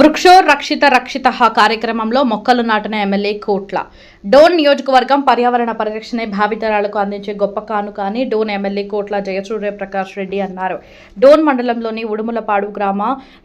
వృక్షో రక్షిత రక్షిత కార్యక్రమంలో మొక్కలు నాటిన ఎమ్మెల్యే కోట్ల. డోన్ నియోజకవర్గం పర్యావరణ పరిరక్షణ భావితరాలకు అందించే గొప్ప కానుక అని డోన్ ఎమ్మెల్యే కోట్ల జయసూర్య ప్రకాష్ రెడ్డి అన్నారు. డోన్ మండలంలోని ఉడుములపాడు గ్రామ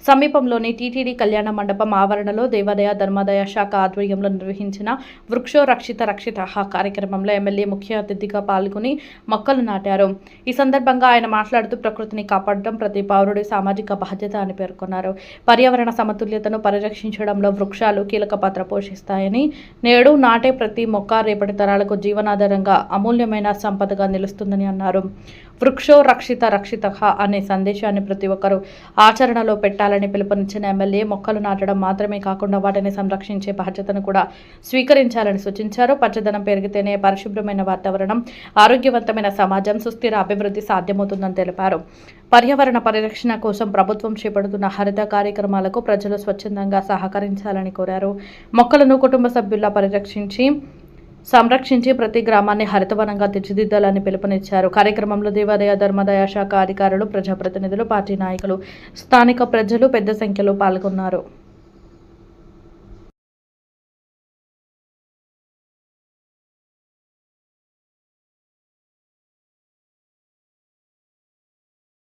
సమీపంలోని టీటీడీ కళ్యాణ మండపం ఆవరణలో దేవాదాయ ధర్మాదాయ శాఖ ఆధ్వర్యంలో నిర్వహించిన వృక్షో రక్షిత రక్షిత కార్యక్రమంలో ఎమ్మెల్యే ముఖ్య అతిథిగా పాల్గొని మొక్కలు నాటారు. ఈ సందర్భంగా ఆయన మాట్లాడుతూ ప్రకృతిని కాపాడడం ప్రతి పౌరుడి సామాజిక బాధ్యత అని పేర్కొన్నారు. పర్యావరణ సమతుల్యతను పరిరక్షించడంలో వృక్షాలు కీలక పాత్ర పోషిస్తాయని, నేడు నాటే ప్రతి మొక్క రేపటి తరాలకు జీవనాధారంగా అమూల్యమైన సంపదగా నిలుస్తుందని అన్నారు. వృక్షో రక్షిత రక్షిత అనే సందేశాన్ని ప్రతి ఒక్కరూ ఆచరణలో పెట్టాలని పిలుపునిచ్చిన ఎమ్మెల్యే మొక్కలు నాటడం మాత్రమే కాకుండా వాటిని సంరక్షించే బాధ్యతను కూడా స్వీకరించాలని సూచించారు. పచ్చదనం పెరిగితేనే పరిశుభ్రమైన వాతావరణం, ఆరోగ్యవంతమైన సమాజం, సుస్థిర అభివృద్ధి సాధ్యమవుతుందని తెలిపారు. పర్యావరణ పరిరక్షణ కోసం ప్రభుత్వం చేపడుతున్న హరిత కార్యక్రమాలకు ప్రజలు స్వచ్ఛందంగా సహకరించాలని కోరారు. మొక్కలను కుటుంబ సభ్యుల్లా సంరక్షించి ప్రతి గ్రామాన్ని హరితవనంగా తీర్చిదిద్దాలని పిలుపునిచ్చారు. కార్యక్రమంలో దేవాదాయ ధర్మాదాయ శాఖ అధికారులు, ప్రజాప్రతినిధులు, పార్టీ నాయకులు, స్థానిక ప్రజలు పెద్ద సంఖ్యలో పాల్గొన్నారు.